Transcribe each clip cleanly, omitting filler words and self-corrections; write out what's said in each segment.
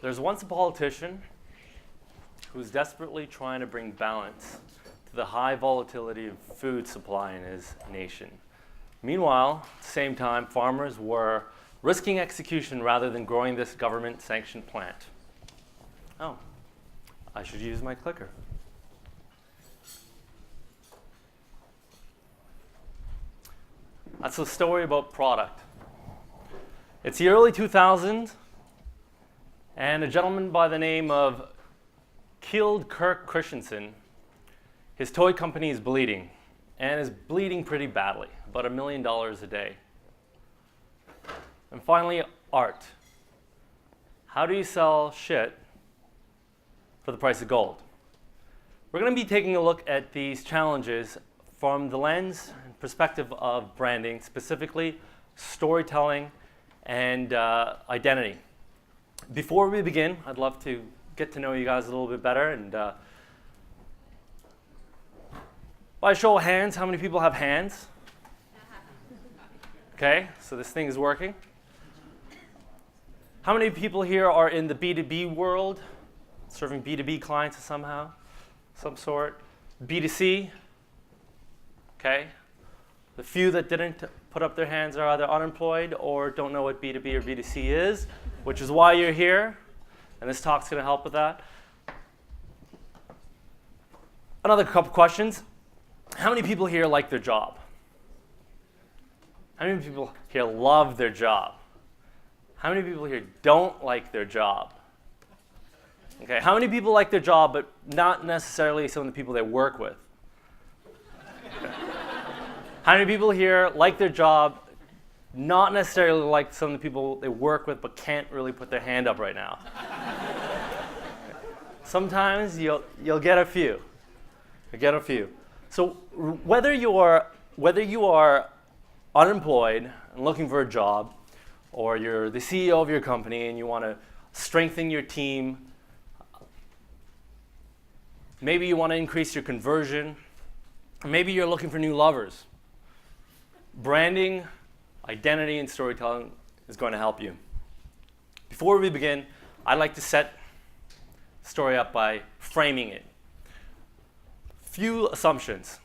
There's once a politician who's desperately trying to bring balance to the high volatility of food supply in his nation. Meanwhile, at the same time, farmers were risking execution rather than growing this government-sanctioned plant. Oh, I should use my clicker. That's a story about product. It's the early 2000s, and a gentleman by the name of Kirk Christensen, his toy company is bleeding, and is bleeding pretty badly, about $1 million a day. And finally, art. How do you sell shit for the price of gold? We're going to be taking a look at these challenges from the lens and perspective of branding, specifically storytelling and identity. Before we begin, I'd love to get to know you guys a little bit better. And by a show of hands, how many people have hands? Okay, so this thing is working. How many people here are in the B2B world, serving B2B clients of some sort? B2C? Okay. The few that didn't put up their hands are either unemployed or don't know what B2B or B2C is, which is why you're here, and this talk's going to help with that. Another couple questions. How many people here like their job? How many people here love their job? How many people here don't like their job? Okay, how many people like their job but not necessarily some of the people they work with? How many people here like their job, not necessarily like some of the people they work with, but can't really put their hand up right now? Sometimes you'll get a few. You'll get a few. So whether you are unemployed and looking for a job, or you're the CEO of your company and you want to strengthen your team, maybe you want to increase your conversion, or maybe you're looking for new lovers. Branding, identity, and storytelling is going to help you. Before we begin, I'd like to set the story up by framing it. Few assumptions.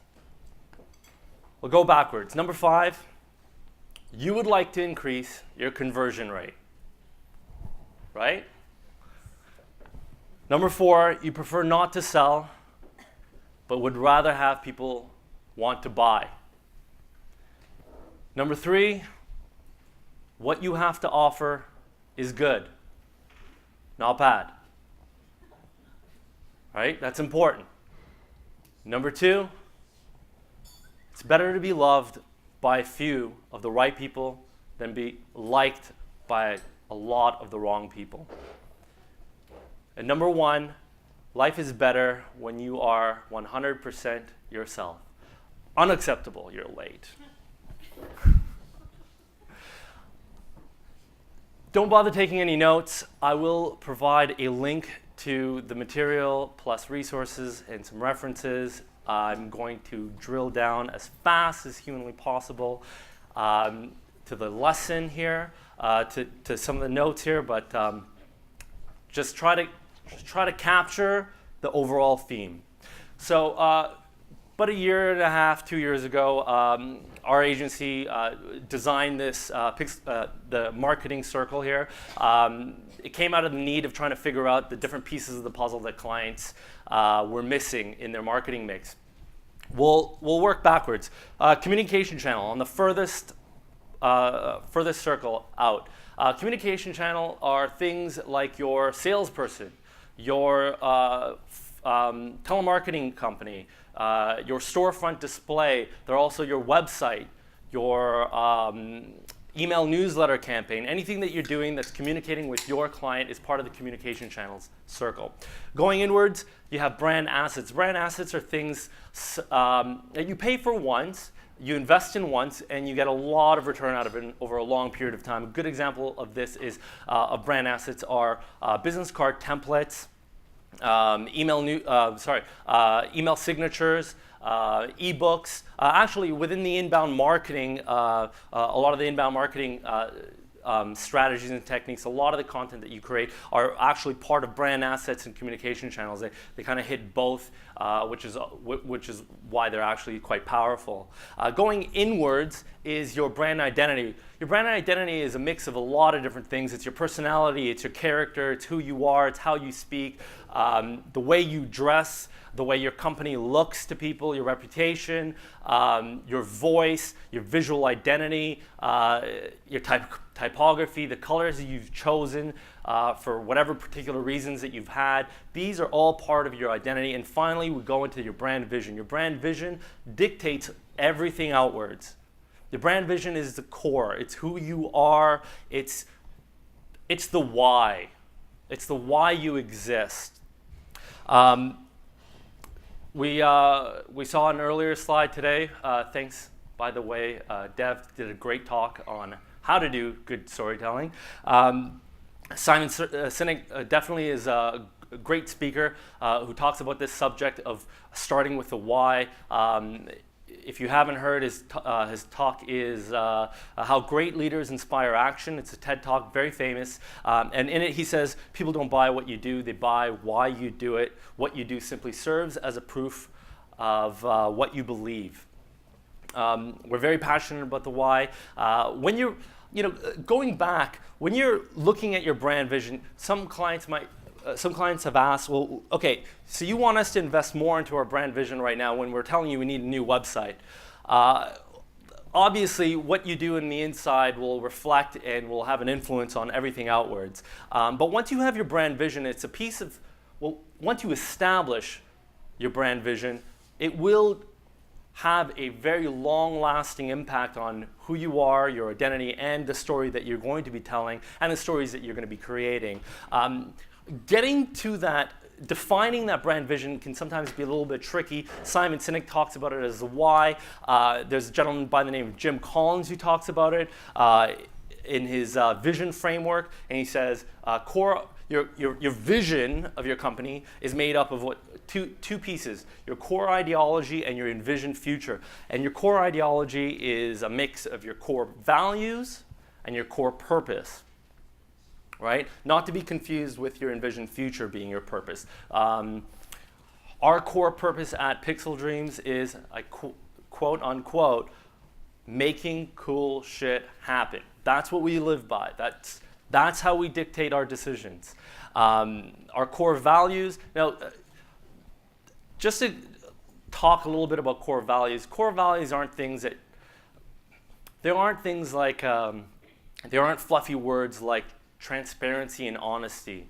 We'll go backwards. Number 5, you would like to increase your conversion rate, right? Number 4, you prefer not to sell, but would rather have people want to buy. Number 3, what you have to offer is good, not bad. Right? That's important. Number 2, it's better to be loved by a few of the right people than be liked by a lot of the wrong people. And number 1, life is better when you are 100% yourself. Unacceptable, you're late. Don't bother taking any notes. I will provide a link to the material plus resources and some references. I'm going to drill down as fast as humanly possible to the lesson here, to some of the notes here, but just try to capture the overall theme. So about a year and a half, 2 years ago, our agency designed this, the marketing circle here. It came out of the need of trying to figure out the different pieces of the puzzle that clients were missing in their marketing mix. We'll work backwards. Communication channel on the furthest circle out. Communication channel are things like your salesperson, your telemarketing company, your storefront display. They're also your website, your email newsletter campaign. Anything that you're doing that's communicating with your client is part of the communication channels circle. Going inwards, you have brand assets. Brand assets are things that you pay for once, you invest in once, and you get a lot of return out of it over a long period of time. A good example of this is of brand assets are business card templates, email signatures, ebooks. Actually, within the inbound marketing, a lot of the inbound marketing strategies and techniques, a lot of the content that you create are actually part of brand assets and communication channels. They kind of hit both, which is why they're actually quite powerful. Going inwards is your brand identity. Your brand identity is a mix of a lot of different things. It's your personality, it's your character, it's who you are, it's how you speak, the way you dress, the way your company looks to people, your reputation, your voice, your visual identity, your typography, the colors that you've chosen for whatever particular reasons that you've had. These are all part of your identity. And finally, we go into your brand vision. Your brand vision dictates everything outwards. Your brand vision is the core. It's who you are. It's the why. It's the why you exist. We saw an earlier slide today. Thanks, by the way. Dev did a great talk on how to do good storytelling. Sinek definitely is a great speaker who talks about this subject of starting with the why. If you haven't heard, his talk is How Great Leaders Inspire Action. It's a TED Talk, very famous. And in it, he says, people don't buy what you do, they buy why you do it. What you do simply serves as a proof of what you believe. We're very passionate about the why. When you're, going back, when you're looking at your brand vision, some clients have asked, well, okay, so you want us to invest more into our brand vision right now when we're telling you we need a new website. Obviously, what you do in the inside will reflect and will have an influence on everything outwards. But once you have your brand vision, it's a piece of, once you establish your brand vision, it will have a very long-lasting impact on who you are, your identity, and the story that you're going to be telling, and the stories that you're going to be creating. Getting to that, defining that brand vision can sometimes be a little bit tricky. Simon Sinek talks about it as the why. There's a gentleman by the name of Jim Collins who talks about it in his vision framework, and he says your vision of your company is made up of two pieces: your core ideology and your envisioned future. And your core ideology is a mix of your core values and your core purpose. Right? Not to be confused with your envisioned future being your purpose. Our core purpose at Pixel Dreams is, quote unquote, making cool shit happen. That's what we live by. That's how we dictate our decisions. Our core values. Now, just to talk a little bit about core values. Core values aren't things that. There aren't things like. There aren't fluffy words like transparency and honesty,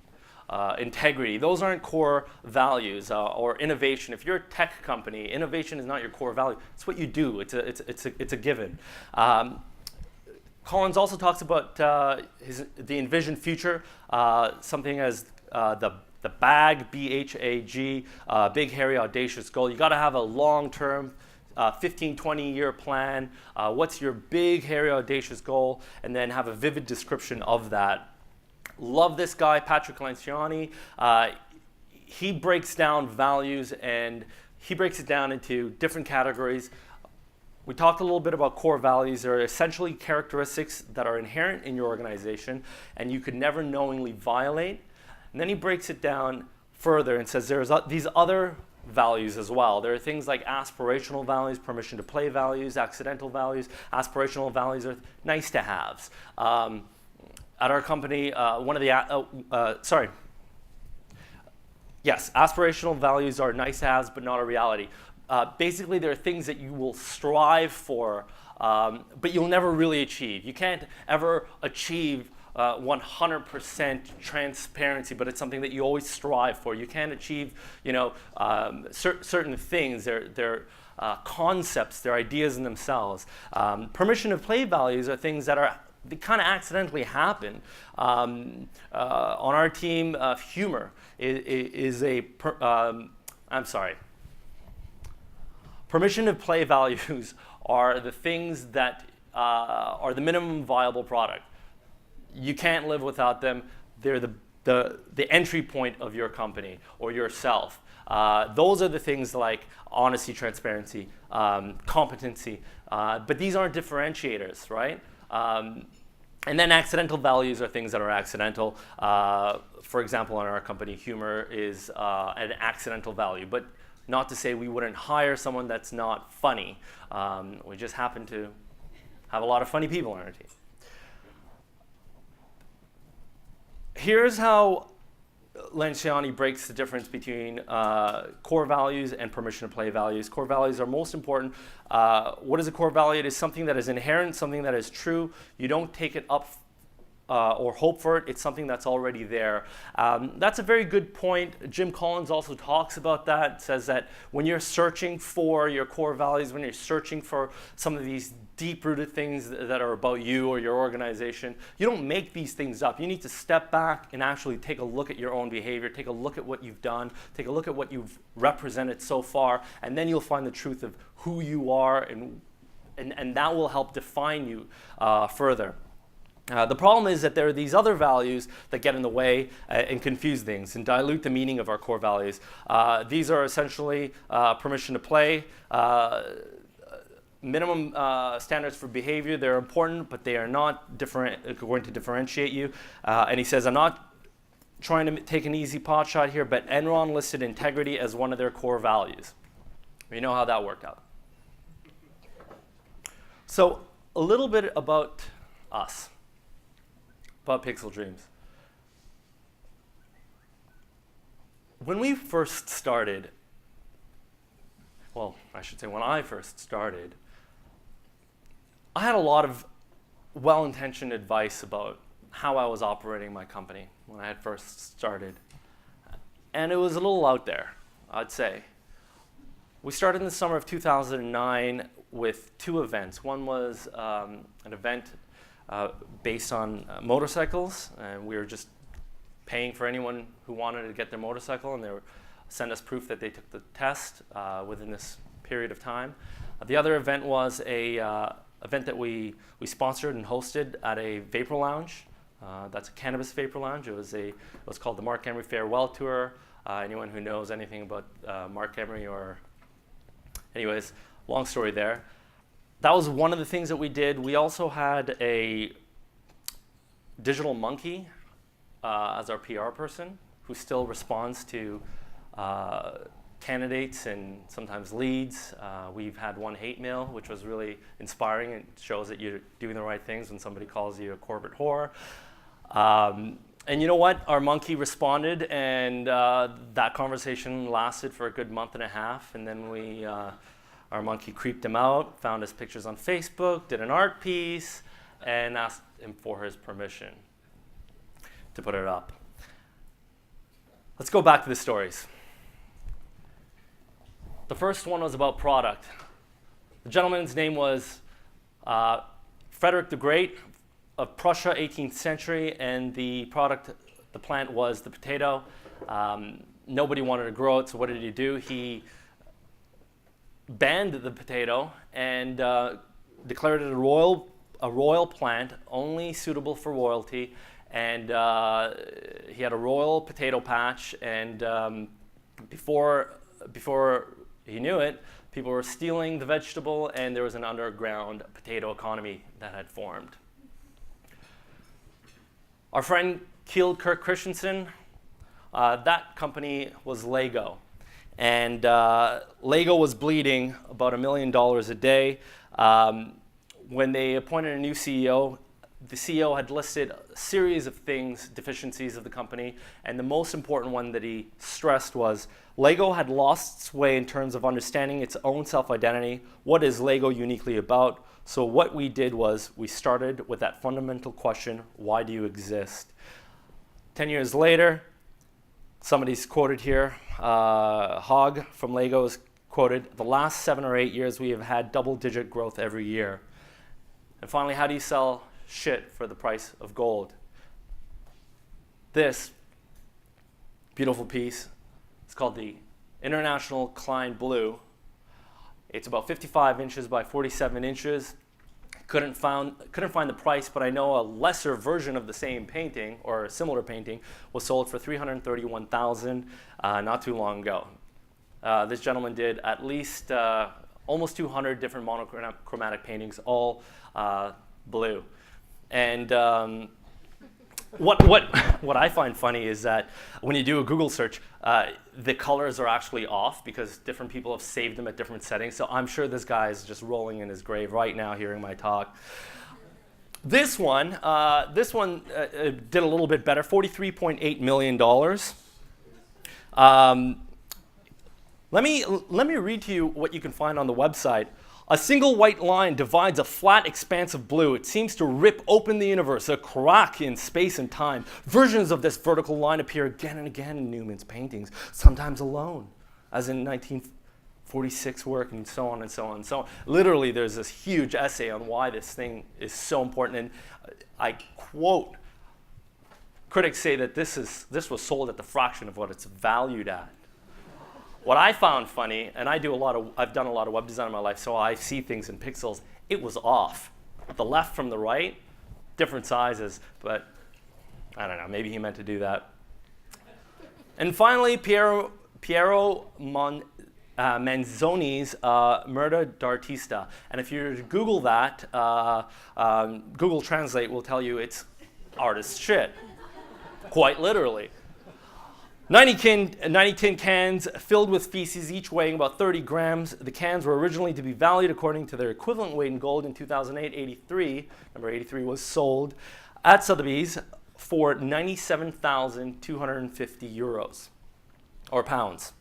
integrity. Those aren't core values, or innovation. If you're a tech company, innovation is not your core value. It's what you do. It's a given. Collins also talks about the envisioned future, something as the BAG, B-H-A-G, big, hairy, audacious goal. You got to have a long-term 15, 20-year plan. What's your big, hairy, audacious goal? And then have a vivid description of that. Love this guy, Patrick Lencioni. He breaks down values and he breaks it down into different categories. We talked a little bit about core values. They're essentially characteristics that are inherent in your organization and you could never knowingly violate. And then he breaks it down further and says there's these other values as well. There are things like aspirational values, permission to play values, accidental values. Aspirational values are nice to haves. At our company, aspirational values are nice to haves, but not a reality. Basically, there are things that you will strive for, but you'll never really achieve. You can't ever achieve 100% transparency, but it's something that you always strive for. You can't achieve, certain things. They're concepts, they're ideas in themselves. Permission to play values are things that they kind of accidentally happen. On our team, humor is permission to play values are the things that are the minimum viable product. You can't live without them. They're the entry point of your company or yourself. Those are the things like honesty, transparency, competency, but these aren't differentiators, right? And then accidental values are things that are accidental. For example, in our company, humor is an accidental value, but not to say we wouldn't hire someone that's not funny. We just happen to have a lot of funny people on our team. Here's how Lencioni breaks the difference between core values and permission to play values. Core values are most important. What is a core value? It is something that is inherent, something that is true. You don't take it up or hope for it. It's something that's already there. That's a very good point. Jim Collins also talks about that, says that when you're searching for your core values, when you're searching for some of these deep-rooted things that are about you or your organization, you don't make these things up. You need to step back and actually take a look at your own behavior, take a look at what you've done, take a look at what you've represented so far, and then you'll find the truth of who you are, and that will help define you further. The problem is that there are these other values that get in the way and confuse things and dilute the meaning of our core values. These are essentially permission to play, minimum standards for behavior. They're important, but they are not going to differentiate you. And he says, I'm not trying to take an easy pot shot here, but Enron listed integrity as one of their core values. We know how that worked out. So a little bit about us. About Pixel Dreams. When we first started, well, I should say when I first started, I had a lot of well-intentioned advice about how I was operating my company when I had first started. And it was a little out there, I'd say. We started in the summer of 2009 with 2 events. One was an event based on motorcycles, and we were just paying for anyone who wanted to get their motorcycle, and they send us proof that they took the test within this period of time. The other event was a event that we sponsored and hosted at a vapor lounge. That's a cannabis vapor lounge. It was called the Mark Emery Farewell Tour. Anyone who knows anything about Mark Emery, or anyways, long story there. That was one of the things that we did. We also had a digital monkey as our PR person who still responds to candidates and sometimes leads. We've had one hate mail, which was really inspiring. It shows that you're doing the right things when somebody calls you a corporate whore. And you know what? Our monkey responded, and that conversation lasted for a good month and a half, and then our monkey creeped him out, found his pictures on Facebook, did an art piece, and asked him for his permission to put it up. Let's go back to the stories. The first one was about product. The gentleman's name was Frederick the Great of Prussia, 18th century, and the plant was the potato. Nobody wanted to grow it, so what did he do? He banned the potato and declared it a royal plant, only suitable for royalty. And he had a royal potato patch, and before he knew it, people were stealing the vegetable, and there was an underground potato economy that had formed. Our friend killed Kirk Christensen. That company was Lego. And Lego was bleeding about $1 million a day. When they appointed a new CEO, the CEO had listed a series of things, deficiencies of the company, and the most important one that he stressed was Lego had lost its way in terms of understanding its own self-identity. What is Lego uniquely about? So what we did was we started with that fundamental question, why do you exist? 10 years later, somebody's quoted here, Hogg from Lego is quoted, the last 7 or 8 years we have had double-digit growth every year. And finally, how do you sell shit for the price of gold? This beautiful piece is called the International Klein Blue. It's about 55 inches by 47 inches. Couldn't find the price, but I know a lesser version of the same painting or a similar painting was sold for $331,000 not too long ago. This gentleman did at least almost 200 different monochromatic paintings, all blue. And what I find funny is that when you do a Google search, the colors are actually off because different people have saved them at different settings. So I'm sure this guy is just rolling in his grave right now hearing my talk. This one did a little bit better, $43.8 million. Let me read to you what you can find on the website. A single white line divides a flat expanse of blue. It seems to rip open the universe, a crack in space and time. Versions of this vertical line appear again and again in Newman's paintings, sometimes alone, as in 1946 work, and so on and so on and so on. Literally, there's this huge essay on why this thing is so important. And I quote, critics say that this was sold at the fraction of what it's valued at. What I found funny, and I've done a lot of web design in my life, so I see things in pixels, it was off. The left from the right, different sizes, but I don't know, maybe he meant to do that. And finally, Piero Manzoni's Murder d'Artista. And if you Google that, Google Translate will tell you it's artist shit, quite literally. 90 tin cans filled with feces, each weighing about 30 grams. The cans were originally to be valued according to their equivalent weight in gold in 2008. 83, number 83 was sold at Sotheby's for 97,250 euros or pounds.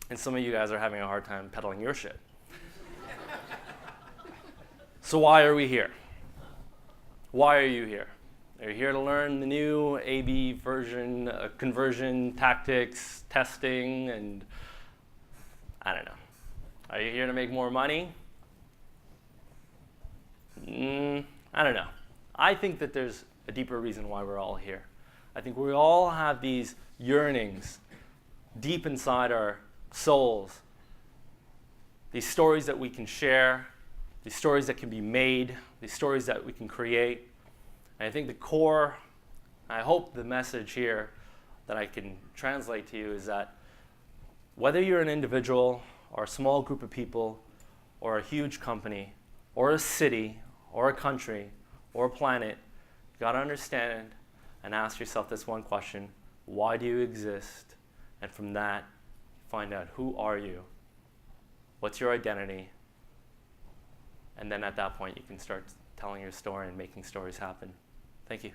And some of you guys are having a hard time peddling your shit. So why are we here? Why are you here? Are you here to learn the new A/B version, conversion tactics, testing, and I don't know. Are you here to make more money? I don't know. I think that there's a deeper reason why we're all here. I think we all have these yearnings deep inside our souls, these stories that we can share, these stories that can be made, these stories that we can create. And I think the core, I hope the message here that I can translate to you is that whether you're an individual or a small group of people or a huge company or a city or a country or a planet, you got to understand and ask yourself this one question: why do you exist? And from that, find out, who are you? What's your identity? And then at that point, you can start telling your story and making stories happen. Thank you.